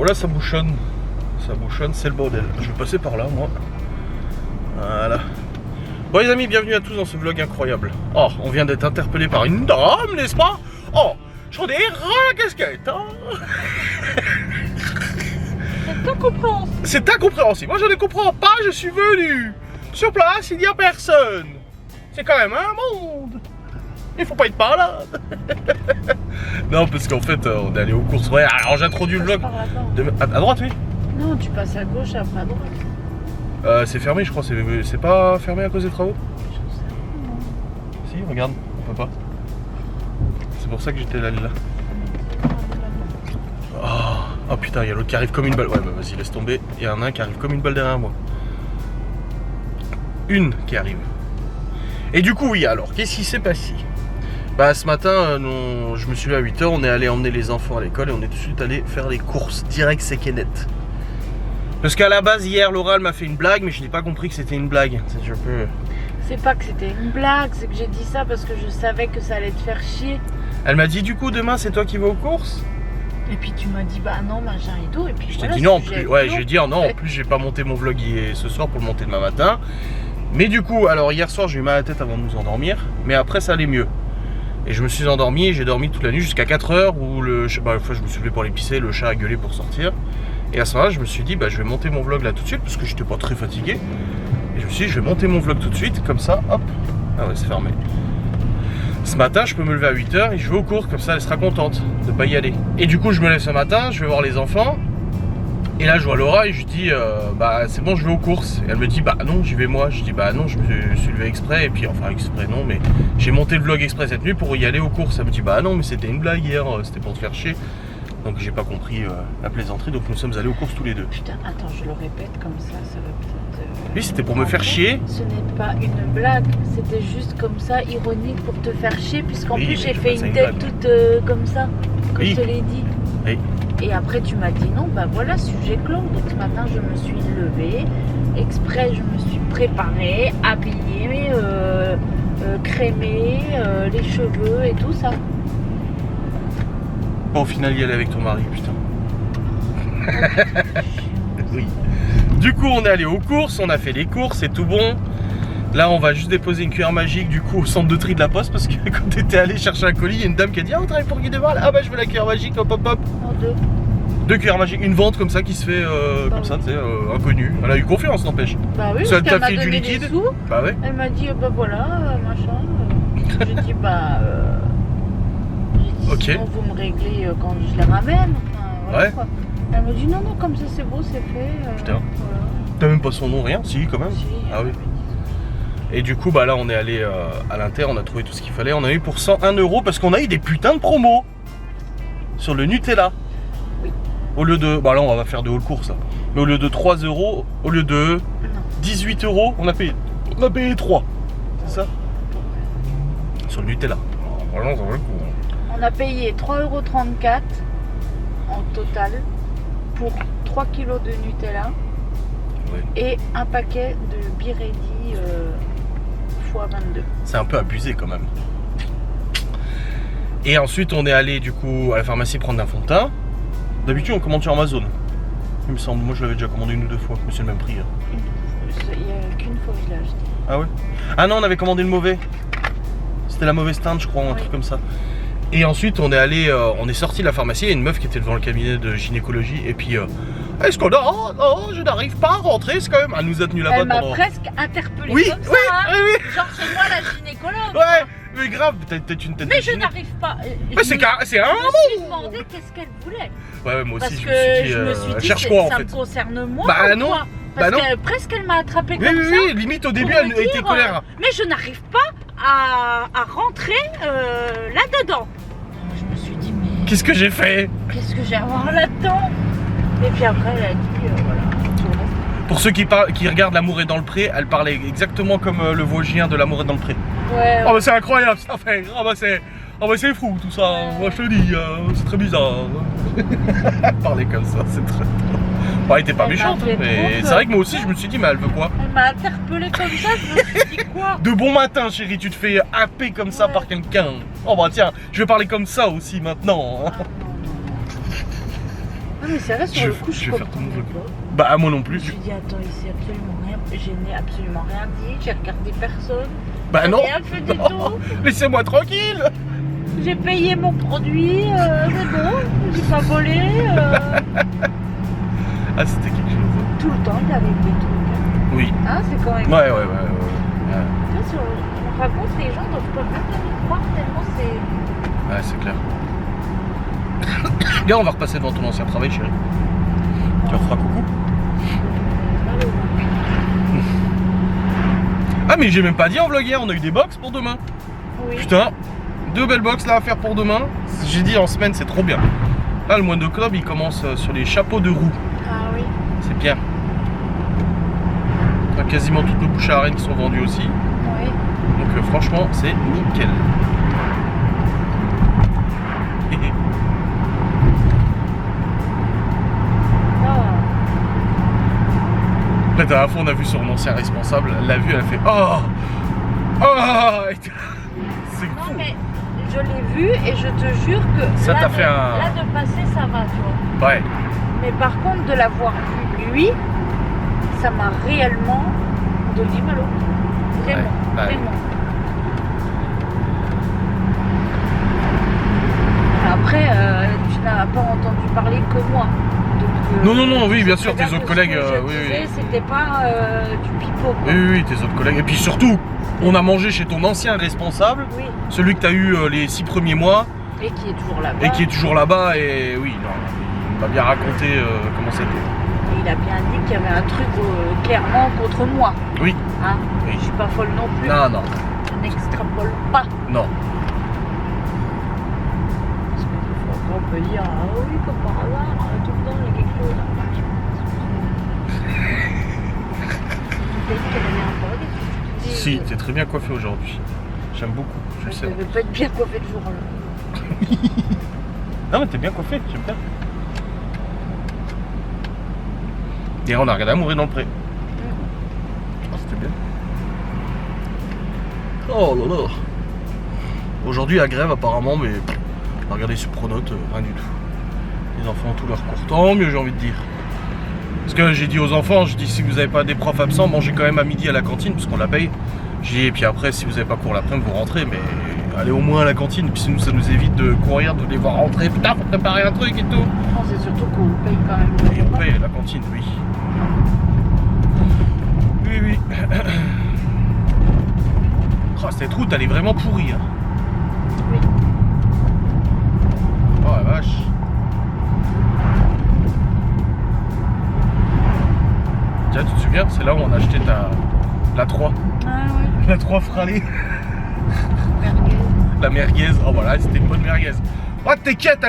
Voilà, ça bouchonne. Ça bouchonne, c'est le bordel. Je vais passer par là, moi. Voilà. Bon les amis, bienvenue à tous dans ce vlog incroyable. Oh, on vient d'être interpellé par une dame, n'est-ce pas? Oh, j'en ai ras la casquette, hein. C'est incompréhensible. C'est incompréhensible. Moi je ne comprends pas, je suis venu. Sur place, il n'y a personne. C'est quand même un monde. Il faut pas être par là. Non, parce qu'en fait, on est allé aux courses. Ouais, alors j'introduis le vlog. À droite, oui. Non, tu passes à gauche, après à droite. C'est fermé, je crois. C'est pas fermé à cause des travaux? Je sais pas. Si, regarde, on peut pas. C'est pour ça que j'étais là. Oh putain, il y a l'autre qui arrive comme une balle. Ouais, bah vas-y, laisse tomber. Il y en a un qui arrive comme une balle derrière moi. Une qui arrive. Et du coup, oui, alors, qu'est-ce qui s'est passé? Bah, ce matin, je me suis levé à 8h, on est allé emmener les enfants à l'école et on est tout de suite allé faire les courses. Direct, c'est net. Parce qu'à la base, hier, Laura, elle m'a fait une blague, mais je n'ai pas compris que c'était une blague. C'est pas que c'était une blague, c'est que j'ai dit ça parce que je savais que ça allait te faire chier. Elle m'a dit, du coup, demain, c'est toi qui vas aux courses? Et puis tu m'as dit, bah non, machin et tout. Et puis je voilà, t'ai dit non, plus. Ouais, je vais dire non, en plus, j'ai pas monté mon vlog ce soir pour le monter demain matin. Mais du coup, alors hier soir, j'ai eu mal à la tête avant de nous endormir, mais après, ça allait mieux. Et je me suis endormi et j'ai dormi toute la nuit jusqu'à 4h où je me suis levé pour aller pisser, le chat a gueulé pour sortir. Et à ce moment-là, je me suis dit, bah, je vais monter mon vlog là tout de suite parce que j'étais pas très fatigué. Et je me suis dit, je vais monter mon vlog tout de suite, comme ça, hop. Ah ouais, c'est fermé. Ce matin, je peux me lever à 8h et je vais aux cours, comme ça, elle sera contente de pas y aller. Et du coup, je me lève ce matin, je vais voir les enfants. Et là, je vois Laura et je lui dis, bah c'est bon, je vais aux courses. Et elle me dit, bah non, j'y vais moi. Je dis, bah non, je me suis levé exprès. Et puis, enfin, exprès non, mais j'ai monté le vlog exprès cette nuit pour y aller aux courses. Elle me dit, bah non, mais c'était une blague hier, c'était pour te faire chier. Donc, j'ai pas compris la plaisanterie. Donc, nous sommes allés aux courses tous les deux. Putain, attends, je le répète comme ça va peut-être. Oui, c'était pour me faire chier. Ce n'est pas une blague, c'était juste comme ça, ironique pour te faire chier, puisqu'en Oui, plus j'ai fait une blague. tête toute comme ça, comme Oui. je te l'ai dit. Oui. Et après tu m'as dit non, bah voilà, sujet clos. Donc ce matin je me suis levée, exprès je me suis préparée, habillée, crémée, les cheveux et tout ça. Bon, au final, y aller avec ton mari, putain. Oui. Du coup, on est allé aux courses, on a fait les courses, c'est tout bon. Là, on va juste déposer une cuillère magique du coup au centre de tri de la poste parce que quand t'étais allé chercher un colis, il y a une dame qui a dit, ah, on travaille pour Guy Deval. Ah bah je veux la cuillère magique, hop hop hop. En deux. Deux cuillères magiques, une vente comme ça qui se fait comme ça, tu sais, inconnue. Elle a eu confiance, n'empêche. Bah oui, Ça parce t'a qu'elle m'a fait du donné liquide des sous. Bah ouais. Elle m'a dit bah voilà, machin. J'ai dit bah Ok. sinon vous me réglez quand je les ramène. Enfin, voilà, Ouais. quoi. Elle me dit non comme ça c'est beau, c'est fait. Putain. Voilà. T'as même pas son nom, rien? Si, quand même. Si, Ah oui. Et du coup, bah là, on est allé à l'Inter, on a trouvé tout ce qu'il fallait. On a eu pour 101 € parce qu'on a eu des putains de promos sur le Nutella. Oui. Au lieu de. Bah là, on va faire de haut course là. Mais au lieu de 3 €, au lieu de 18 €, on a payé 3. C'est ça? Sur le Nutella. Vraiment, ça vaut le coup. On a payé 3,34 € en total pour 3 kilos de Nutella Ouais. et un paquet de Biredi x22. C'est un peu abusé quand même. Et ensuite, on est allé du coup à la pharmacie prendre un fond de teint. D'habitude, on commande sur Amazon. Il me semble, moi je l'avais déjà commandé une ou deux fois, mais c'est le même prix. Hein. Il n'y a qu'une fois que je l'ai acheté. Ah ouais? Ah non, on avait commandé le mauvais. C'était la mauvaise teinte, je crois, un truc comme ça. Et ensuite, on est allé, on est sorti de la pharmacie. Il y a une meuf qui était devant le cabinet de gynécologie. Et puis, est-ce qu'on a. Oh non, je n'arrive pas à rentrer, c'est quand même. Elle nous a tenu là-bas Elle m'a pendant. presque interpellée Oui, comme ça, oui, hein. oui, Genre c'est moi la gynécologue. Ouais, mais grave, peut-être une tête Mais de je gyné. n'arrive pas. Mais c'est un Je me suis demandé qu'est-ce qu'elle voulait. Ouais, moi Parce aussi, que je me suis dit, elle cherche quoi en ça fait? me concerne moi. Bah ou non, quoi Parce bah non. que presque elle m'a attrapé Oui, comme oui, ça. oui, limite au début, pour elle me était dire, colère. mais je n'arrive pas à rentrer là-dedans. Je me suis dit, mais Qu'est-ce que j'ai fait? qu'est-ce que j'ai à voir là-dedans? Et puis après, elle a dit, voilà, tout le reste. Pour ceux qui regardent L'amour est dans le pré, elle parlait exactement comme le Vosgien de L'amour est dans le pré. Ouais, Oh bah c'est incroyable ça fait. Oh bah c'est fou tout ça. Moi je te dis, c'est très bizarre. Parler comme ça, c'est très. Bon, elle était pas Elle m'a méchante, fait mais trop c'est peur. vrai que moi aussi je me suis dit, mais elle veut quoi? Elle m'a interpellée comme ça, je me suis dit quoi? De bon matin chérie, tu te fais happer comme ça Ouais. par quelqu'un. Oh bah tiens, je vais parler comme ça aussi maintenant. Ah, non, Non mais c'est vrai, sur le coup, je vais faire tout mon comprenais vlog. pas. Bah moi non Je plus. me suis dit, attends, ici absolument rien. Je n'ai absolument rien dit. J'ai regardé personne. Bah J'ai non. rien fait du tout. Laissez-moi tranquille. J'ai payé mon produit. C'est bon. J'ai pas volé. Ah c'était quelque chose. Tout le temps, il avait des trucs. Oui. Hein, c'est quand même. Ouais. Tu vois, on raconte, les gens doivent pas même pas nous croire tellement c'est. Ouais, c'est clair. Là, on va repasser devant ton ancien travail, chérie. Tu leur feras coucou. Ah, mais j'ai même pas dit en vlog hier, on a eu des box pour demain. Oui. Putain, 2 belles box là à faire pour demain. J'ai dit en semaine, c'est trop bien. Là, le mois d'octobre, il commence sur les chapeaux de roue. Ah oui. C'est bien. On a quasiment toutes nos bouches à arène qui sont vendues aussi. Oui. Donc, franchement, c'est nickel. La dernière fois, on a vu sur mon ancien responsable, elle l'a vu, elle a fait oh. C'est Non fou. mais je l'ai vu et je te jure que Ça là, t'a fait un. là de passer ça va, tu vois. Ouais. Mais par contre de l'avoir vu lui, ça m'a réellement donné mal au cœur. Vraiment, Ouais. vraiment. Après, tu n'as pas entendu parler que moi. Donc, Non, oui, bien sûr, c'est tes bien autres que ce collègues. que je Oui. disais, c'était pas du pipeau. Quoi. Oui, tes autres collègues. Et puis surtout, on a mangé chez ton ancien responsable, Oui, celui que tu as eu les 6 premiers mois et qui est toujours là-bas. et qui est toujours là-bas. Et oui, non, il m'a bien raconté comment c'était. Et il a bien dit qu'il y avait un truc clairement contre moi. Oui. Hein, Oui. je suis pas folle non plus. Non. Je n'extrapole pas. Non. Parce que des fois, on peut dire, ah oui, comme par hasard, tout le temps, il y a quelque chose. Peut-être qu'elle avait un bug. Si, t'es très bien coiffé aujourd'hui. J'aime beaucoup, je le Je sais. ne vais pas être bien coiffée le jour-là. Non, mais t'es bien coiffé, j'aime bien. Et on a regardé à mourir dans le pré. Oh, c'était bien. Oh là là. Aujourd'hui, la grève apparemment, mais on a regardé sur Pronote, rien du tout. Les enfants ont tout leur cours. Tant mieux, j'ai envie de dire. Parce que j'ai dit aux enfants, je dis si vous n'avez pas des profs absents, mangez quand même à midi à la cantine, parce qu'on la paye. J'ai dit, et puis après, si vous n'avez pas cours l'après-midi, vous rentrez, mais allez au moins à la cantine, puis sinon ça nous évite de courir, de les voir rentrer. Putain, faut préparer un truc et tout. Non, c'est surtout qu'on paye quand même. Et on paye la cantine, oui. Oui. Oh, cette route, elle est vraiment pourrie. Hein. Oui. Oh la vache. Tiens, tu te souviens, c'est là où on a acheté la 3. Ah oui. La 3 fralée. Merguez. La merguez. Oh voilà, c'était une bonne merguez. Oh t'inquiète,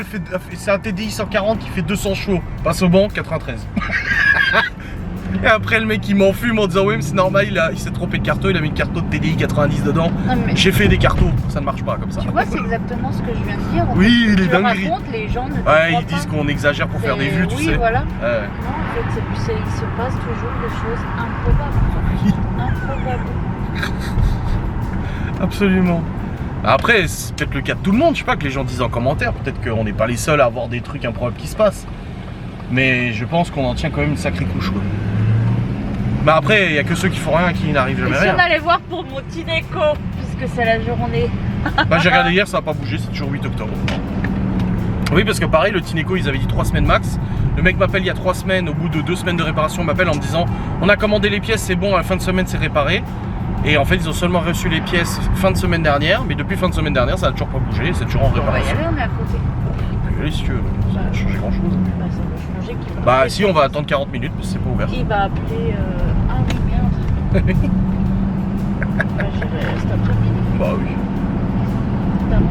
c'est un TDI 140 qui fait 200 chevaux. Passe au banc, 93. Et après le mec il m'enfume en disant oui mais c'est normal, il s'est trompé de carton, il a mis une carton de TDI 90 dedans. Non, mais J'ai fait des cartons, ça ne marche pas comme ça. tu vois, c'est exactement ce que je viens de dire. En Oui, fait, les tu dingueries. racontes, les gens ne te Ouais, croient ils disent pas. qu'on exagère pour faire des vues, tu oui, sais. Voilà. Ouais. Non, en fait, il se passe toujours des choses improbables. Oui. Improbables. Absolument. Après, c'est peut-être le cas de tout le monde, je sais pas, que les gens disent en commentaire, peut-être qu'on n'est pas les seuls à avoir des trucs improbables qui se passent. Mais je pense qu'on en tient quand même une sacrée couche, quoi. Mais après, il n'y a que ceux qui font rien qui n'arrivent Et jamais si rien. on allait voir pour mon Tineco, puisque c'est la journée. Bah, j'ai regardé hier, ça n'a pas bougé, c'est toujours 8 octobre. Oui, parce que pareil, le Tineco, ils avaient dit 3 semaines max. Le mec m'appelle il y a 3 semaines, au bout de 2 semaines de réparation, m'appelle en me disant on a commandé les pièces, c'est bon, à la fin de semaine, c'est réparé. Et en fait, ils ont seulement reçu les pièces fin de semaine dernière, mais depuis fin de semaine dernière, ça n'a toujours pas bougé, c'est toujours en On va y réparation. aller, on est à côté. Allez, si tu veux, ça va changer grand chose. Bah, ça va changer. Qui va Bah, appeler si, on va attendre 40 minutes, parce que c'est pas ouvert. Qui va appeler. Ah oui, merde. Bah, j'irai cet après-midi. Bah oui. Ça t'arrange.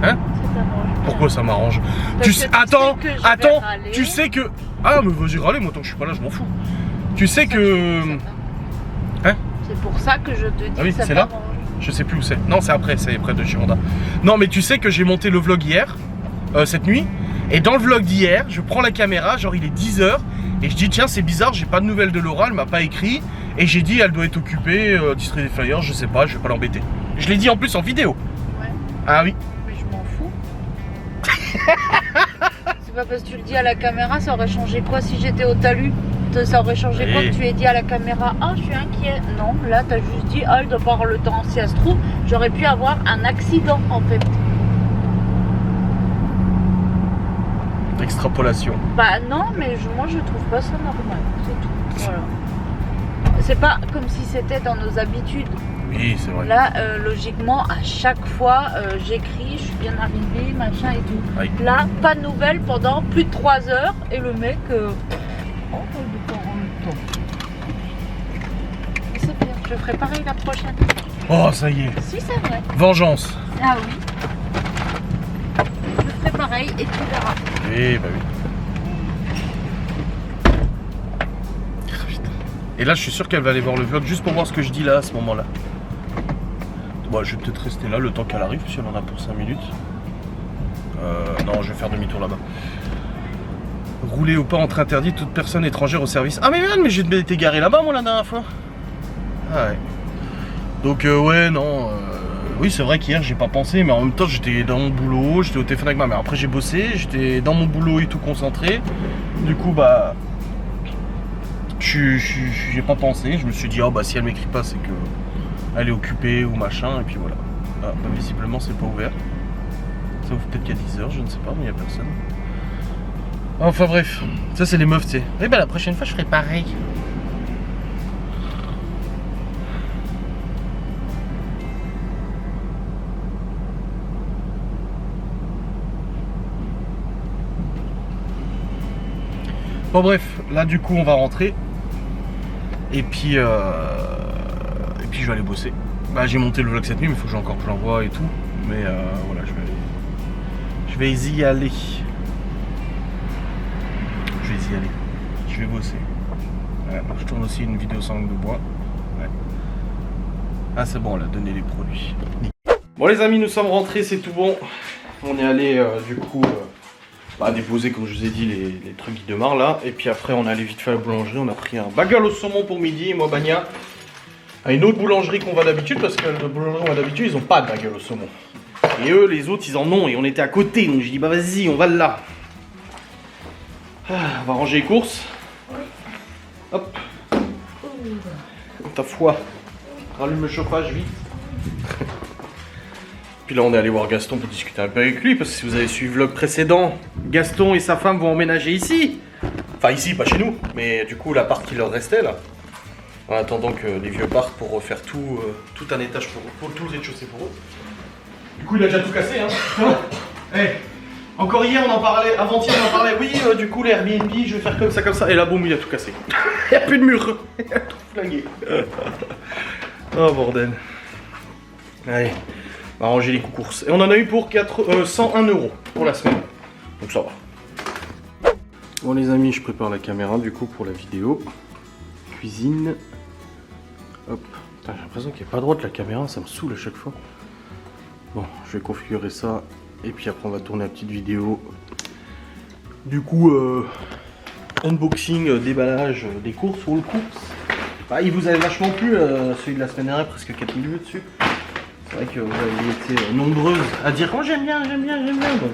Hein? Ça t'arrange. Pourquoi ça m'arrange? Parce Tu que sais, tu sais attends, que je vais attends, râler. tu sais que. Ah, mais vas-y, râler, moi tant que je suis pas là, je m'en fous. Tu sais que. Hein? C'est pour ça que je te dis Ah oui, que ça c'est là? t'arrange. Je sais plus où c'est. Non, c'est après, c'est près de Girondin. Non, mais tu sais que j'ai monté le vlog hier, cette nuit. Et dans le vlog d'hier, je prends la caméra, genre il est 10h. Et je dis, tiens, c'est bizarre, j'ai pas de nouvelles de Laura, elle m'a pas écrit. Et j'ai dit, elle doit être occupée, distribuer des flyers, je sais pas, je vais pas l'embêter. Je l'ai dit en plus en vidéo. Ouais. Ah oui. Mais je m'en fous. C'est pas parce que tu le dis à la caméra, ça aurait changé quoi si j'étais au talus? Ça aurait changé quoi que tu aies dit à la caméra, ah je suis inquiet. Non, là t'as juste dit, ah elle doit pas avoir le temps. Si elle se trouve, j'aurais pu avoir un accident en fait. Extrapolation. Bah non, mais moi je trouve pas ça normal, c'est tout. Voilà. C'est pas comme si c'était dans nos habitudes. Oui, c'est vrai. Là, logiquement, à chaque fois, j'écris, je suis bien arrivée, machin et tout. Oui. Là, pas de nouvelles pendant plus de 3 heures et le mec, oh, il est en même temps. C'est bien, je ferai pareil la prochaine. Oh, ça y est. Si, c'est vrai. Vengeance. Ah oui. Je ferai pareil et tu verras. Oui, bah oui. Et là, je suis sûr qu'elle va aller voir le vlog juste pour voir ce que je dis là à ce moment-là. Bon, je vais peut-être rester là le temps qu'elle arrive, si elle en a pour 5 minutes. Non, je vais faire demi-tour là-bas. Rouler ou pas entre interdit, toute personne étrangère au service. Ah mais merde, mais j'ai été garé là-bas moi la dernière fois. Ah ouais. Donc ouais, non. Oui, c'est vrai qu'hier j'ai pas pensé, mais en même temps j'étais dans mon boulot, j'étais au téléphone avec ma mère. Après j'ai bossé, j'étais dans mon boulot et tout concentré. Du coup, bah. J'ai pas pensé, je me suis dit, oh bah si elle m'écrit pas, c'est que elle est occupée ou machin, et puis voilà. Ah, bah, visiblement, c'est pas ouvert. Ça ouvre peut-être qu'à 10h, je ne sais pas, mais il n'y a personne. Enfin bref, ça c'est les meufs, tu sais. Oui, bah la prochaine fois, je ferai pareil. Bon bref, là du coup on va rentrer. Et puis je vais aller bosser. Bah j'ai monté le vlog cette nuit, mais il faut que j'ai encore que je l'envoie et tout. Mais voilà, je vais y aller. Je vais bosser. Ouais, je tourne aussi une vidéo sans langue de bois. Ouais. Ah c'est bon, elle a donné les produits. Bon les amis, nous sommes rentrés, c'est tout bon. On est allé du coup déposer, comme je vous ai dit, les trucs qui démarrent là. Et puis après on est allé vite fait à la boulangerie. On a pris un bagel au saumon pour midi. Et moi Bagna à une autre boulangerie qu'on va d'habitude, parce que la boulangerie qu'on va d'habitude ils ont pas de bagel au saumon. Et eux les autres ils en ont, et on était à côté. Donc j'ai dit bah vas-y, on va là. On va ranger les courses. Hop. Ta foi. Rallume le chauffage vite. Puis là on est allé voir Gaston pour discuter un peu avec lui, parce que si vous avez suivi le vlog précédent, Gaston et sa femme vont emménager ici. Enfin ici, pas chez nous, mais du coup l'appart qui leur restait là. En attendant que les vieux partent pour refaire tout un étage pour tout le rez-de-chaussée pour eux. Du coup il a déjà tout cassé hein. Hey, encore hier on en parlait, avant-hier on en parlait, oui du coup les Airbnb je vais faire comme ça, et là boum il a tout cassé. Il n'y a plus de mur, il a tout flingué. Oh bordel. Allez. On va ranger les courses. Et on en a eu pour 101 € pour la semaine. Donc ça va. Bon les amis, je prépare la caméra du coup pour la vidéo. Cuisine. Hop. Putain, j'ai l'impression qu'il n'y a pas droite la caméra, ça me saoule à chaque fois. Bon, je vais configurer ça. Et puis après on va tourner la petite vidéo. Du coup, unboxing, déballage des courses, all courses. Bah, il vous avait vachement plu, celui de la semaine dernière, presque 4000 vues dessus. C'est vrai que vous avez été nombreuses à dire oh j'aime bien. Donc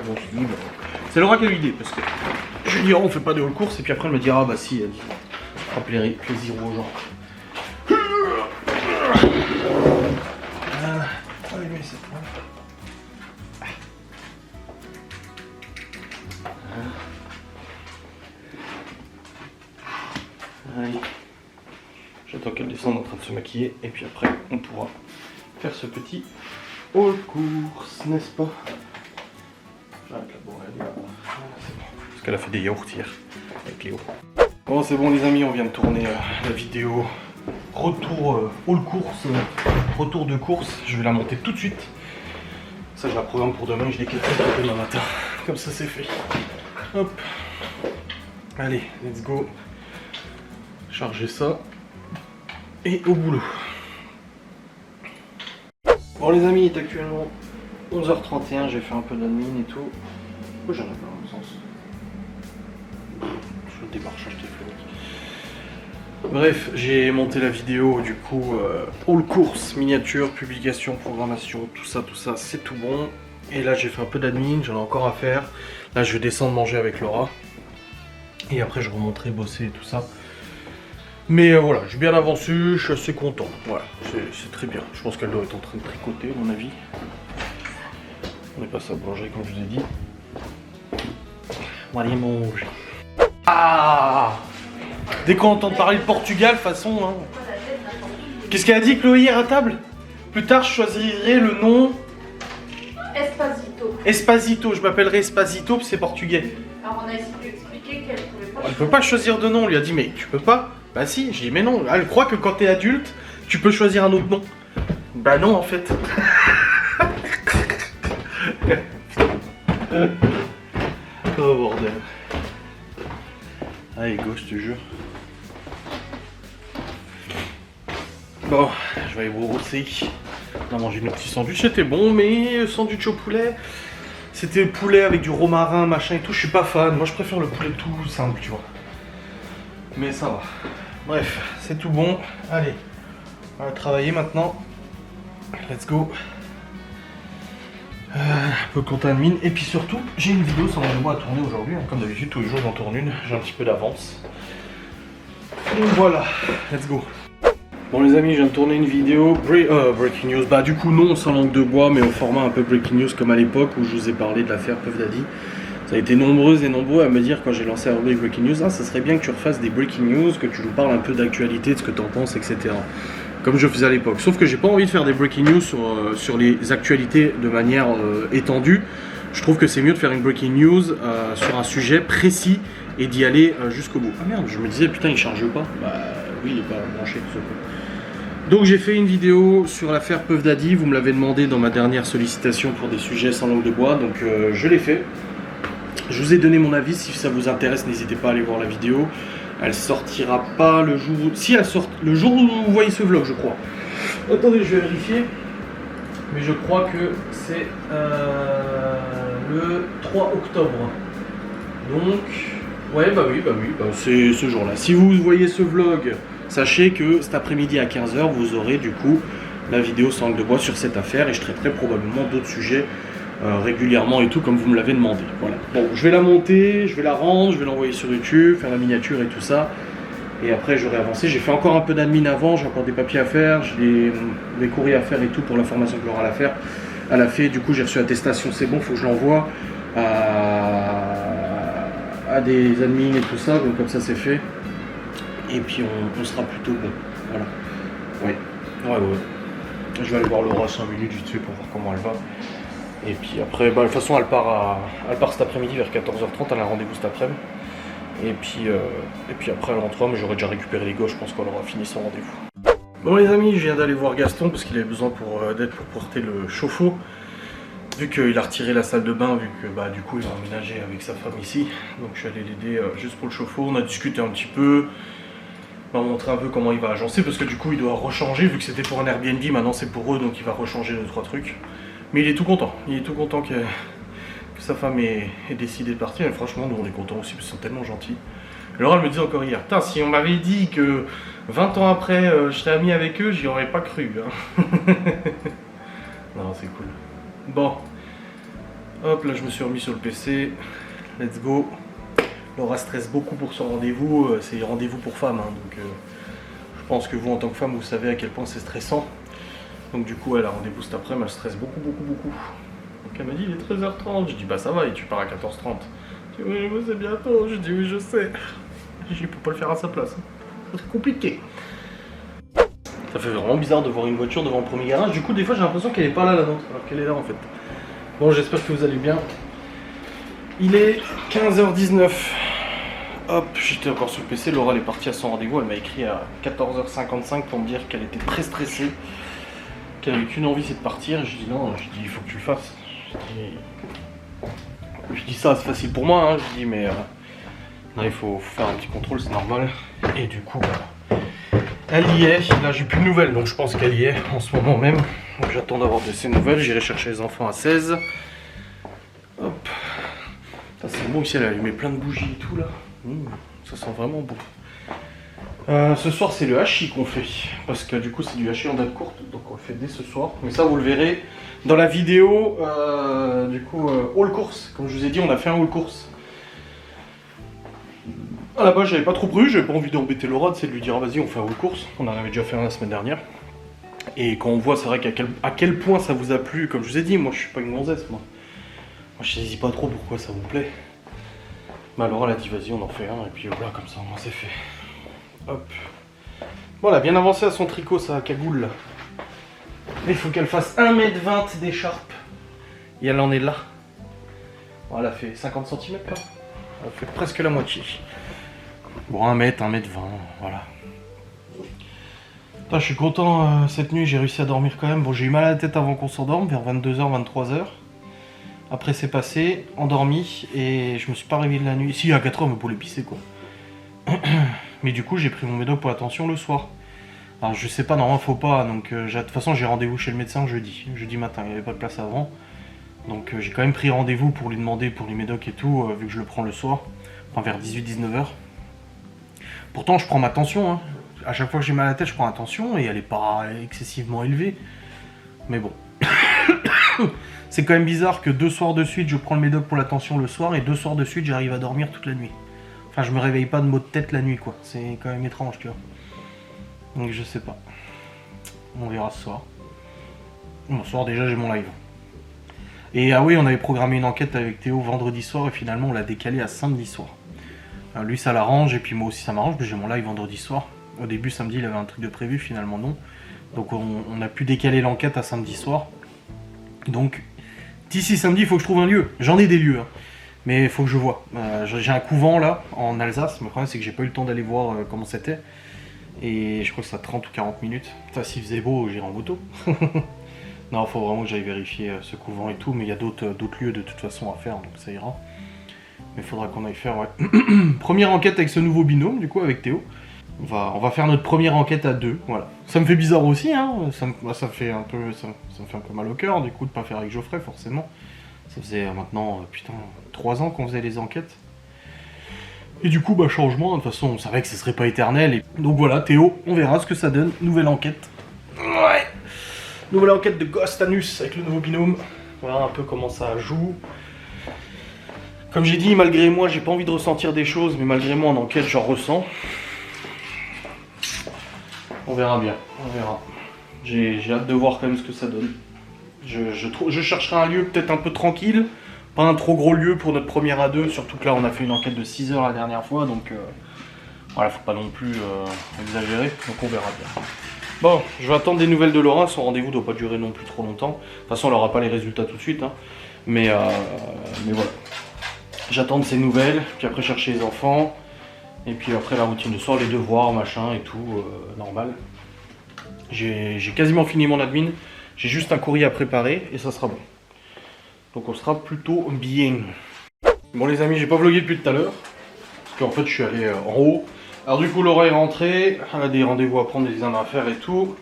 bon, je dis, c'est Laura qui a eu l'idée, parce que je lui dis oh, on fait pas de course, et puis après elle me dira ah bah si, elle fera plaisir aux gens. Allumez cette lampe. Allez. J'attends qu'elle descende en train de se maquiller, et puis après on pourra faire ce petit haul course, n'est-ce pas? J'arrête la bourrelle. Voilà, c'est bon. Parce qu'elle a fait des yaourts hier avec Léo. Bon, c'est bon les amis, on vient de tourner la vidéo retour haul course, retour de course. Je vais la monter tout de suite. Ça, je la programme pour demain. Je l'ai calculé demain matin. Comme ça, c'est fait. Hop. Allez, let's go. Charger ça et au boulot. Bon les amis, il est actuellement 11h31, j'ai fait un peu d'admin et tout. Pourquoi j'en ai pas dans le sens? Sur le démarchage téléphonique. Bref, j'ai monté la vidéo du coup, all course, miniature, publication, programmation, tout ça, c'est tout bon. Et là j'ai fait un peu d'admin, j'en ai encore à faire. Là je vais descendre manger avec Laura. Et après je remonterai bosser et tout ça. Mais voilà, j'ai bien avancé, je suis assez content. Voilà, c'est très bien. Je pense qu'elle doit être en train de tricoter à mon avis. On est passé à boulangerie comme je vous ai dit. On va aller manger. Ah! Dès qu'on entend parler de Portugal, de toute façon. Hein. Qu'est-ce qu'elle a dit Chloé hier à table? Plus tard, je choisirai le nom. Espazito. Espazito, je m'appellerai Espazito, puis c'est portugais. Alors on a essayé de lui expliquer qu'elle pouvait pas. Elle peut pas choisir de nom, on lui a dit mais tu peux pas? Bah si, j'ai dit mais non, elle croit que quand t'es adulte, tu peux choisir un autre nom. Bah non en fait. Oh bordel. Allez go, je te jure. Bon, je vais aller brosser. On a mangé nos petits sandwichs, c'était bon, mais sandwich au poulet, c'était poulet avec du romarin, machin et tout, je suis pas fan. Moi je préfère le poulet tout simple, tu vois. Mais ça va. Bref, c'est tout bon. Allez, on va travailler maintenant. Let's go. Un peu compte à mine. Et puis surtout, j'ai une vidéo sans moi à tourner aujourd'hui. Comme d'habitude, tous les jours j'en tourne une. J'ai un petit peu d'avance. Donc voilà, let's go. Bon les amis, je viens de tourner une vidéo Breaking News. Bah du coup non, sans langue de bois, mais au format un peu Breaking News comme à l'époque où je vous ai parlé de l'affaire Puff Daddy. Ça a été nombreuses et nombreux à me dire quand j'ai lancé la rubrique Breaking News, ah ça serait bien que tu refasses des Breaking News, que tu nous parles un peu d'actualité, de ce que tu en penses, etc. Comme je faisais à l'époque. Sauf que j'ai pas envie de faire des Breaking News sur les actualités de manière étendue. Je trouve que c'est mieux de faire une Breaking News sur un sujet précis et d'y aller jusqu'au bout. Ah merde, je me disais putain il charge pas. Bah oui il est pas branché tout ça. Donc j'ai fait une vidéo sur l'affaire Puff Daddy, vous me l'avez demandé dans ma dernière sollicitation pour des sujets sans langue de bois, donc je l'ai fait. Je vous ai donné mon avis, si ça vous intéresse, n'hésitez pas à aller voir la vidéo. Elle sortira pas le jour où... Si elle sort le jour où vous voyez ce vlog, je crois. Attendez, je vais vérifier. Mais je crois que c'est le 3 octobre. Donc... Ouais, bah oui, c'est ce jour-là. Si vous voyez ce vlog, sachez que cet après-midi à 15 h, vous aurez du coup la vidéo sans langue de bois sur cette affaire. Et je traiterai probablement d'autres sujets régulièrement et tout comme vous me l'avez demandé. Voilà. Bon, je vais la monter, je vais la rendre, je vais l'envoyer sur YouTube, faire la miniature et tout ça. Et après j'aurai avancé. J'ai fait encore un peu d'admin avant, j'ai encore des papiers à faire, j'ai des courriers à faire et tout pour la formation que Laura elle a fait. Du coup j'ai reçu attestation, c'est bon, faut que je l'envoie à des admins et tout ça, donc comme ça c'est fait. Et puis on sera plutôt bon. Voilà. Ouais. Je vais aller voir Laura 5 minutes vite fait pour voir comment elle va. Et puis après, bah, de toute façon, elle part cet après-midi vers 14 h 30, elle a un rendez-vous cet après-midi. Et puis après, elle rentrera, mais j'aurai déjà récupéré les gosses, je pense qu'elle aura fini son rendez-vous. Bon les amis, je viens d'aller voir Gaston parce qu'il avait besoin d'aide pour porter le chauffe-eau. Vu qu'il a retiré la salle de bain, vu que bah, du coup il va emménager avec sa femme ici. Donc je suis allé l'aider juste pour le chauffe-eau, on a discuté un petit peu. Il m'a montré un peu comment il va agencer parce que du coup il doit rechanger, vu que c'était pour un Airbnb, maintenant c'est pour eux, donc il va rechanger 2-3 trucs. Mais il est tout content, que sa femme ait décidé de partir, et franchement nous on est contents aussi parce qu'ils sont tellement gentils. Alors elle me dit encore hier, putain si on m'avait dit que 20 ans après j'étais ami avec eux, j'y aurais pas cru. Hein. Non c'est cool. Bon, hop là je me suis remis sur le PC, let's go. Laura stresse beaucoup pour son rendez-vous, c'est rendez-vous pour femmes, hein, donc je pense que vous en tant que femme vous savez à quel point c'est stressant. Donc du coup elle a rendez-vous cet après-midi, elle stresse beaucoup. Donc elle m'a dit il est 13 h 30, je dis bah ça va et tu pars à 14 h 30. Je dis oui mais c'est bientôt, je dis oui je sais. Je dis peux pas le faire à sa place, c'est compliqué. Ça fait vraiment bizarre de voir une voiture devant le premier garage, du coup des fois j'ai l'impression qu'elle est pas là la nôtre, alors qu'elle est là en fait. Bon j'espère que vous allez bien. Il est 15 h 19. Hop, j'étais encore sur le PC, Laura elle est partie à son rendez-vous, elle m'a écrit à 14 h 55 pour me dire qu'elle était très stressée. Qu'elle avait qu'une envie c'est de partir, je dis non, je dis il faut que tu le fasses. Je dis ça c'est facile pour moi, hein. Je dis mais non, il faut faire un petit contrôle, c'est normal. Et du coup bah, elle y est, là j'ai plus de nouvelles donc je pense qu'elle y est en ce moment même. Donc j'attends d'avoir de ses nouvelles, j'irai chercher les enfants à 16. Hop, ça c'est bon ici, elle a allumé plein de bougies et tout là. Ça sent vraiment bon. Ce soir c'est le hachis qu'on fait, parce que du coup c'est du hachis en date courte, donc on le fait dès ce soir. Mais ça vous le verrez dans la vidéo, haul course. Comme je vous ai dit, on a fait un haul course. À la base j'avais pas trop prévu, j'avais pas envie d'embêter Laura, c'est de lui dire ah, vas-y on fait un haul course. On en avait déjà fait un la semaine dernière. Et quand on voit, c'est vrai à quel point ça vous a plu, comme je vous ai dit, moi je suis pas une gonzesse moi. Moi je saisis pas trop pourquoi ça vous plaît. Mais alors elle a dit vas-y on en fait un et puis voilà comme ça on s'est fait. Hop. Voilà, bien avancé à son tricot sa cagoule là. Il faut qu'elle fasse 1m20 d'écharpe. Et elle en est là. Bon, elle a fait 50 cm là. Elle a fait presque la moitié. Bon 1m, 1m20, voilà. Putain, je suis content cette nuit, j'ai réussi à dormir quand même. Bon j'ai eu mal à la tête avant qu'on s'endorme, vers 22h, 23h. Après c'est passé, endormi, et je me suis pas réveillé de la nuit. Si, à 4h, mais pour les pisser quoi. Mais du coup, j'ai pris mon médoc pour la tension le soir. Alors je sais pas, normalement faut pas, donc de toute façon j'ai rendez-vous chez le médecin jeudi matin, il n'y avait pas de place avant. Donc j'ai quand même pris rendez-vous pour lui demander pour les médocs et tout, vu que je le prends le soir, enfin vers 18-19h. Pourtant je prends ma tension, hein. À chaque fois que j'ai mal à la tête je prends la tension et elle est pas excessivement élevée. Mais bon. C'est quand même bizarre que 2 soirs de suite je prends le médoc pour la tension le soir et 2 soirs de suite j'arrive à dormir toute la nuit. Enfin je me réveille pas de maux de tête la nuit quoi, c'est quand même étrange tu vois. Donc je sais pas. On verra ce soir. Bon, ce soir déjà j'ai mon live. Et ah oui, on avait programmé une enquête avec Théo vendredi soir et finalement on l'a décalé à samedi soir. Alors, lui ça l'arrange et puis moi aussi ça m'arrange parce que j'ai mon live vendredi soir. Au début samedi il avait un truc de prévu, finalement non. Donc on a pu décaler l'enquête à samedi soir. Donc d'ici samedi il faut que je trouve un lieu. J'en ai des lieux hein. Mais il faut que je vois. J'ai un couvent là en Alsace, mais le problème c'est que j'ai pas eu le temps d'aller voir comment c'était. Et je crois que c'est à 30 ou 40 minutes. Enfin, s'il faisait beau, j'irai en moto. Non, il faut vraiment que j'aille vérifier ce couvent et tout. Mais il y a d'autres lieux de toute façon à faire, donc ça ira. Mais il faudra qu'on aille faire, ouais. Première enquête avec ce nouveau binôme, du coup, avec Théo. On va faire notre première enquête à 2, voilà. Ça me fait bizarre aussi, hein. Ça me fait un peu mal au cœur, du coup, de pas faire avec Geoffrey, forcément. Ça faisait maintenant, putain, 3 ans qu'on faisait les enquêtes. Et du coup, bah changement, de toute façon on savait que ce serait pas éternel. Et... donc voilà, Théo, on verra ce que ça donne. Nouvelle enquête. Ouais. Nouvelle enquête de Ghost Anus avec le nouveau binôme. Voilà un peu comment ça joue. Comme j'ai dit, malgré moi, j'ai pas envie de ressentir des choses, mais malgré moi en enquête, j'en ressens. On verra bien, on verra. J'ai hâte de voir quand même ce que ça donne. Je chercherai un lieu peut-être un peu tranquille. Pas un trop gros lieu pour notre première à 2, surtout que là on a fait une enquête de 6 heures la dernière fois, donc voilà, faut pas non plus exagérer, donc on verra bien. Bon, je vais attendre des nouvelles de Laura, son rendez-vous doit pas durer non plus trop longtemps. De toute façon elle aura pas les résultats tout de suite, hein. Mais voilà. J'attends de ses nouvelles, puis après chercher les enfants, et puis après la routine de soir, les devoirs, machin et tout, normal. J'ai quasiment fini mon admin, j'ai juste un courrier à préparer et ça sera bon. Donc on sera plutôt bien. Bon les amis, j'ai pas vlogué depuis tout à l'heure. Parce qu'en fait je suis allé en haut. Alors du coup Laura est rentrée. Elle a des rendez-vous à prendre, des examens à faire et tout.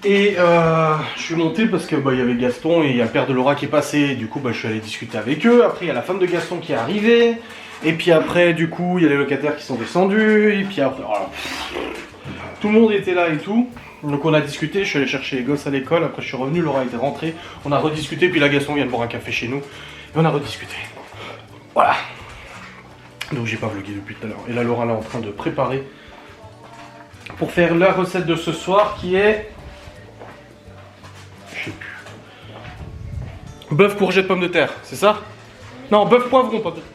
Et je suis monté parce que il y avait Gaston et il y a le père de Laura qui est passé. Du coup je suis allé discuter avec eux. Après il y a la femme de Gaston qui est arrivée. Et puis après du coup il y a les locataires qui sont descendus. Et puis après voilà. Tout le monde était là et tout. Donc on a discuté, je suis allé chercher les gosses à l'école, après je suis revenu, Laura était rentrée, on a rediscuté, puis là Gaston vient de boire un café chez nous, et on a rediscuté. Voilà. Donc j'ai pas vlogué depuis tout à l'heure. Et là Laura est en train de préparer pour faire la recette de ce soir qui est... je sais plus. Bœuf courgette pomme de terre, c'est ça? Non, bœuf poivron pomme de terre.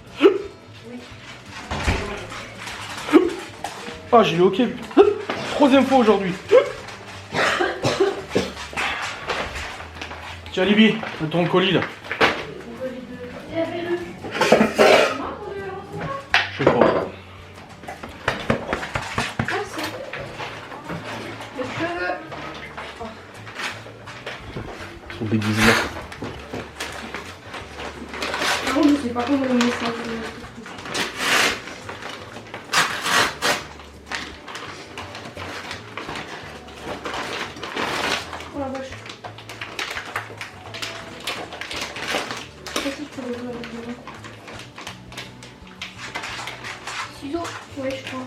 Ah j'ai eu ok. 3e fois aujourd'hui. Tiens Libby, ton colis là. Je sais pas. Son déguisement. Non, je sais pas comment on met ça. Oh la vache. Qu'est-ce que je peux le voir dedans? Ciseaux? Ouais, je crois.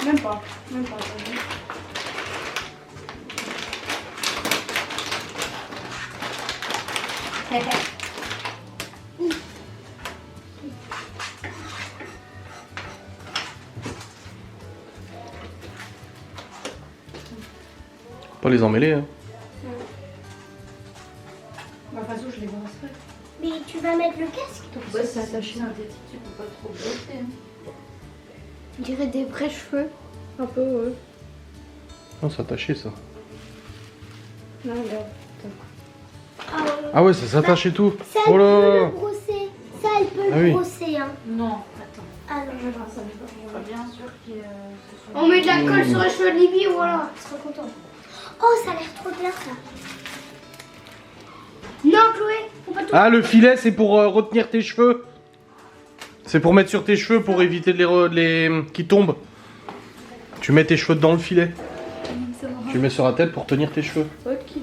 Même pas. Même pas. t'as vu. Pas les emmêler, hein. Bah, de toute façon, je les brasserai. Mais tu vas mettre le casque? Ouais, c'est attaché synthétique, tu peux pas trop bloquer. On dirait des vrais cheveux. Un peu, ouais. Non, c'est attaché ça. Non, regarde. Ah ouais. Ah ouais, ça s'attache et tout. Ça, elle Oh peut là. le brosser. Ça, elle peut Ah le oui. brosser, hein. Non, attends. Ah non. Je vais faire ça, je vais pas Je suis bien sûr que ce soit... On met de la colle sur les cheveux de Libby, voilà. Tu seras content. Oh, ça a l'air trop bien, ça. Non, Chloé, faut pas tout. Ah, le filet, c'est pour retenir tes cheveux. C'est pour mettre sur tes cheveux pour éviter de les qui tombent. Tu mets tes cheveux dans le filet. Tu le mets sur la tête pour tenir tes cheveux. Ok,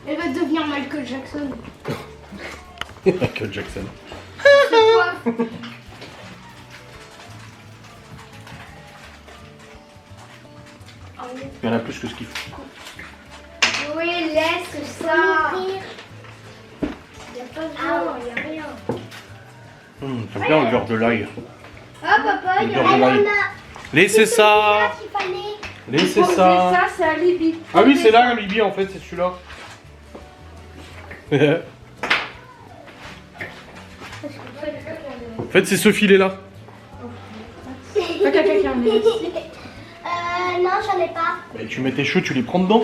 Elle va devenir Michael Jackson. Michael Jackson. Il y en a plus que ce qu'il faut. Oui, laisse ça. Ouvrir. Y a pas de y a rien. J'aime bien l'odeur de l'ail. Ah, papa, y a L'odeur de l'ail. Laissez ça. Qu'il fallait. Laissez Poser ça. ça, c'est à Libye. Ah oui, c'est là, Libye, en fait, c'est celui-là. En fait, c'est ce filet-là. Pas quelqu'un qui en est ici. Non, j'en ai pas. Et tu mets tes cheveux, tu les prends dedans.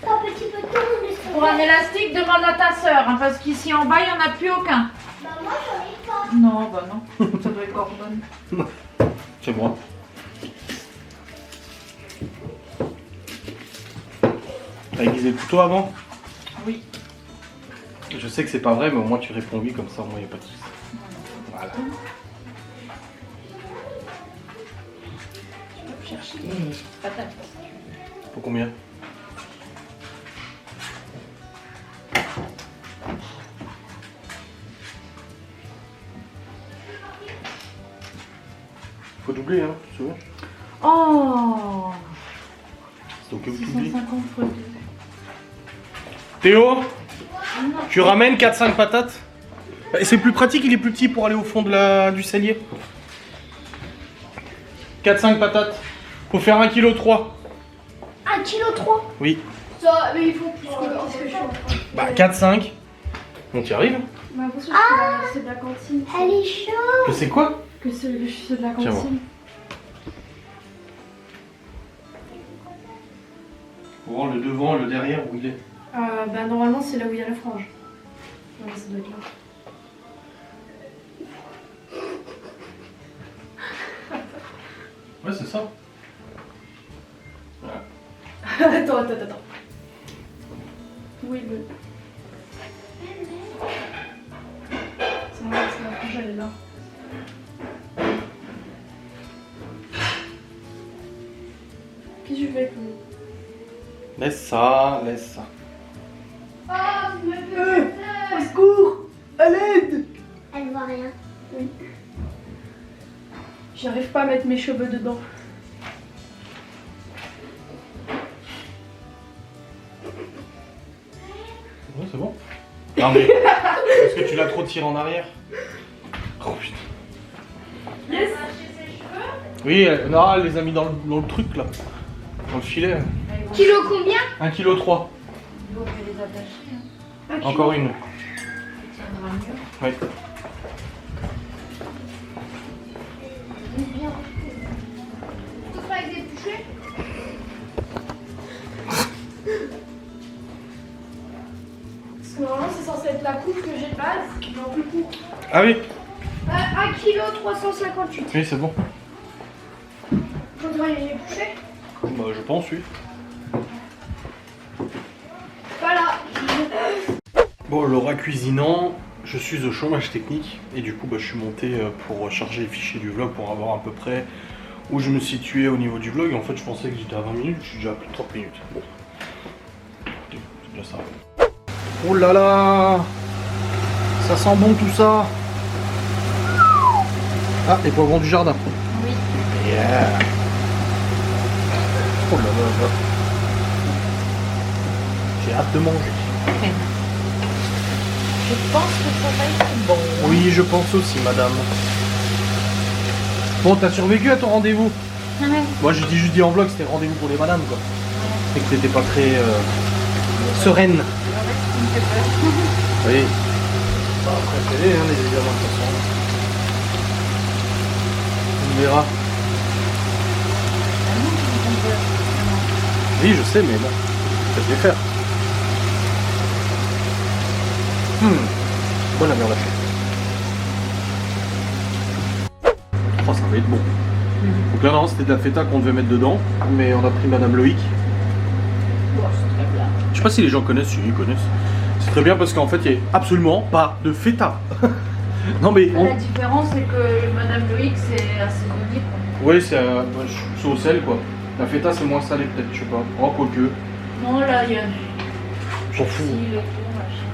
Un petit peu tout. Pour un élastique, demande à ta soeur, hein, parce qu'ici en bas, il n'y en a plus aucun. Bah, moi, j'en ai pas. Non, bah non, ça doit être Gordon. C'est moi. T'as aiguisé le couteau avant? Oui. Je sais que c'est pas vrai, mais au moins tu réponds oui, comme ça au moins il n'y a pas de soucis. Voilà. Chercher patate. Faut combien? Faut doubler, hein, tu te souviens? Oh, C'est au cas où tu oublies. 650 fois 2. Théo, tu ramènes 4-5 patates. Et c'est plus pratique, il est plus petit pour aller au fond du cellier. 4-5 patates. Faut faire 1,3 kg. 1,3 kg. Oui. Ça, mais il faut plus que je suis en train. Bah 4-5. On t'y arrive. Bah, attention, c'est de la cantine. Elle est chaude. Que c'est quoi? Que c'est de la Tiens, cantine. Faut voir le devant et le derrière où il est. Bah, normalement, c'est là où il y a la frange. Ouais, ça doit être là. Ouais, c'est ça. Attends. Où est le. C'est la frange, elle est là. Qu'est-ce que je fais avec lui? Laisse ça, laisse ça. Ah, vous m'avez fait au secours! À l'aide! Elle voit rien. Oui. J'arrive pas à mettre mes cheveux dedans. Ouais, c'est bon. Non mais, est-ce que tu l'as trop tiré en arrière? Oh putain. Yes! Oui, non, elle les a mis dans le truc là. Dans le filet. Kilo combien? 1,3 kg. Donc, je vais les attacher. Hein. Encore une. Ça tiendra mieux. Oui. Tout ça avec des bouchées? Parce que normalement, c'est censé être la coupe que j'ai de base, mais en plus court. Ah oui. 1,358 kg. Oui, c'est bon. Faudrait les boucher. Bah, je pense, oui. Voilà. Bon, Laura cuisinant, je suis au chômage technique et du coup bah, je suis monté pour charger les fichiers du vlog pour avoir à peu près où je me situais au niveau du vlog. En fait je pensais que j'étais à 20 minutes, je suis déjà à plus de 30 minutes. Bon, c'est déjà ça. Oh là là, ça sent bon tout ça. Ah, les poivrons du jardin. Oui. Yeah. Oh là là là. J'ai hâte de manger. Je pense que ça va être bon. Oui, je pense aussi, madame. Bon, t'as survécu à ton rendez-vous? Moi, je dis juste dit en vlog, c'était rendez-vous pour les madames, quoi. Et que t'étais pas très sereine. Oui. Bah, après, télé, hein, les examens de toute façon. On verra. Oui, je sais, mais bon, ça te les faire. Bonne amère lâchée. Oh, ça va être bon. Donc là, non, c'était de la feta qu'on devait mettre dedans, mais on a pris Madame Loïc. Bon, c'est très bien. Je sais pas si les gens connaissent, si ils connaissent. C'est très bien parce qu'en fait, il n'y a absolument pas de feta. Non, mais. La différence, c'est que Madame Loïc, c'est assaisonné. Oui, c'est au sel, quoi. La feta, c'est moins salé, peut-être, je sais pas. Oh, quoique. Non, là, il y a du. J'en fous. Si, le tout, machin.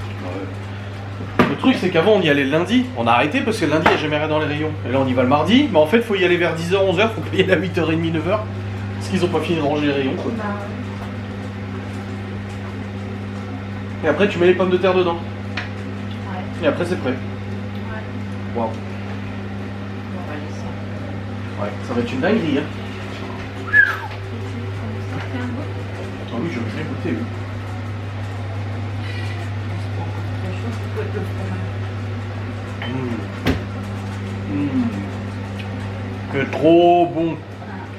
Le truc, c'est qu'avant, on y allait le lundi. On a arrêté parce que le lundi, il n'y a jamais rien dans les rayons. Et là, on y va le mardi. Mais en fait, il faut y aller vers 10h, 11h. Faut pas y aller à 8h30, 9h. Parce qu'ils ont pas fini de ranger les rayons, quoi. Et après, tu mets les pommes de terre dedans. Ouais. Et après, c'est prêt. Ouais. Waouh. On va laisser. Ouais, ça va être une dinguerie, hein. Ah oui, je vais bien goûter, oui. C'est trop bon.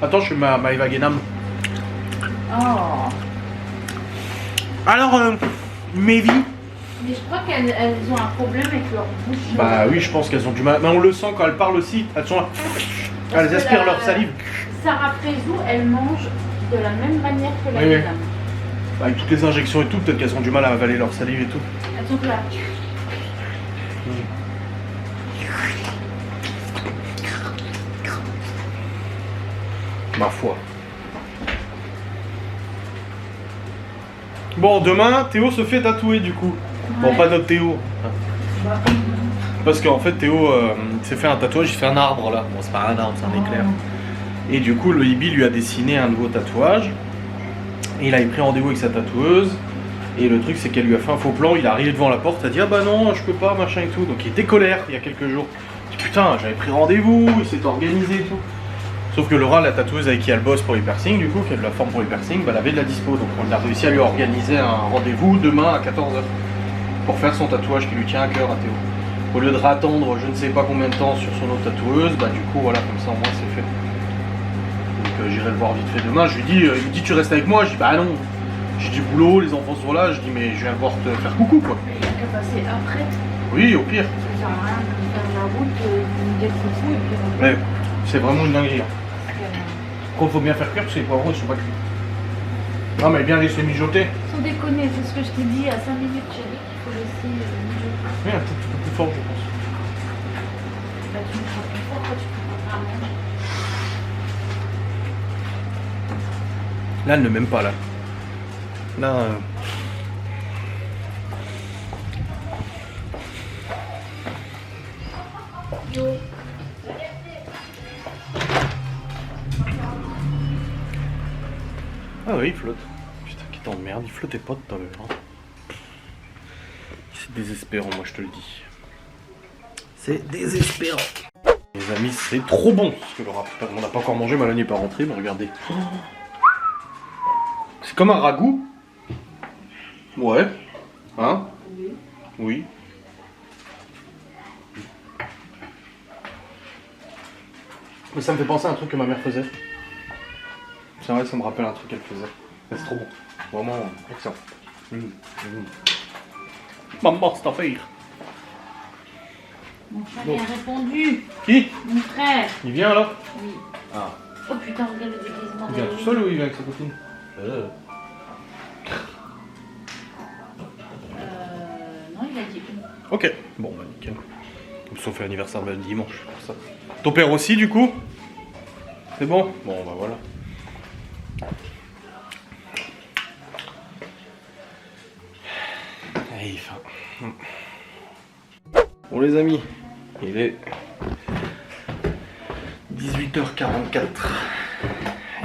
Attends, je fais ma Eva Guénam. Oh. Alors, Mévi. Mais je crois qu'elles ont un problème avec leur bouche. Bah oui, je pense qu'elles ont du mal. Mais on le sent quand elles parlent aussi. Elles sont là. Elles aspirent leur salive. Sarah Prézou, elle mange de la même manière que la Oui, oui. Guénam. Avec toutes les injections et tout, peut-être qu'elles ont du mal à avaler leur salive et tout. Elles sont là. Ma foi. Bon, demain, Théo se fait tatouer du coup. Bon, Ouais. pas notre Théo. Bah, Parce qu'en fait, Théo s'est fait un tatouage, il fait un arbre là. Bon, c'est pas un arbre, c'est un éclair. Et du coup, le Ibi lui a dessiné un nouveau tatouage. Et il avait pris rendez-vous avec sa tatoueuse. Et le truc, c'est qu'elle lui a fait un faux plan. Il est arrivé devant la porte, elle a dit ah bah non, je peux pas, machin et tout. Donc il était colère il y a quelques jours. Il dit putain, j'avais pris rendez-vous, il s'est organisé et tout. Sauf que Laura, la tatoueuse avec qui elle bosse pour les piercings, du coup, qui a de la forme pour les piercings, bah, elle avait de la dispo. Donc on a réussi à lui organiser un rendez-vous demain à 14h pour faire son tatouage qui lui tient à cœur à Théo. Au lieu de attendre je ne sais pas combien de temps sur son autre tatoueuse, bah du coup voilà, comme ça au moins c'est fait. Donc j'irai le voir vite fait demain. Je lui dis, il me dit tu restes avec moi, je dis bah non. J'ai du boulot, les enfants sont là, je dis mais je viens voir te faire coucou quoi. il n'y a qu'à passer après. Oui, au pire. Ça sert à rien de faire la route, de me dire coucou et puis on va. Mais c'est vraiment une dinguerie. Quand faut bien faire cuire parce que les poivrons ils sont pas cuits. Non mais bien laisser mijoter. Sans déconner, c'est ce que je t'ai dit à 5 minutes, chérie, qu'il faut laisser mijoter. Oui, un petit peu plus fort je pense. Bah, tu me feras plus fort quand tu peux pas manger. Là elle ne m'aime pas là. Là. Ah oui, il flotte. Putain, qui t'emmerde, il flottait pas tout à l'heure. Hein. C'est désespérant, moi je te le dis. C'est désespérant. Les amis, c'est trop bon. Parce que on n'a pas encore mangé, Malone n'est pas rentré, mais regardez. C'est comme un ragoût. Ouais. Hein? Oui. Mais ça me fait penser à un truc que ma mère faisait. C'est vrai, ça me rappelle un truc qu'elle faisait. Mais c'est trop bon. Vraiment excellent. Maman, c'est en faire. Mon frère a répondu. Qui? Mon frère. Il vient alors? Oui. Ah. Oh putain, regarde le déguisement. Il vient tout seul ou il vient avec sa copine? Non, il a dit. Ok. Bon, bah nickel. Sauf l'anniversaire de dimanche, pour ça. Ton père aussi, du coup? C'est bon? Bon, bah voilà. Allez, il est faim. Bon les amis, il est 18h44.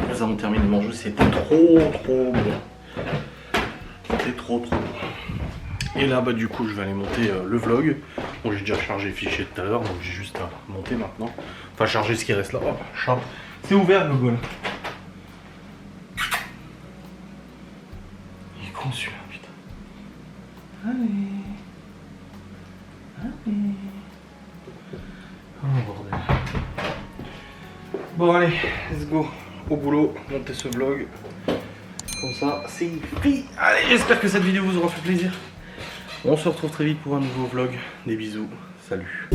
Nous avons terminé de manger, c'était trop bon. C'était trop bon. Et là bah du coup je vais aller monter le vlog. Bon j'ai déjà chargé les fichiers tout à l'heure, donc j'ai juste à monter maintenant. Enfin charger ce qui reste là. Oh, chat. C'est ouvert Google. Il est con celui-là, putain. Allez. Oh bordel. Bon allez, let's go. Au boulot, monter ce vlog. Comme ça, c'est fait. Allez, j'espère que cette vidéo vous aura fait plaisir. On se retrouve très vite pour un nouveau vlog. Des bisous, salut.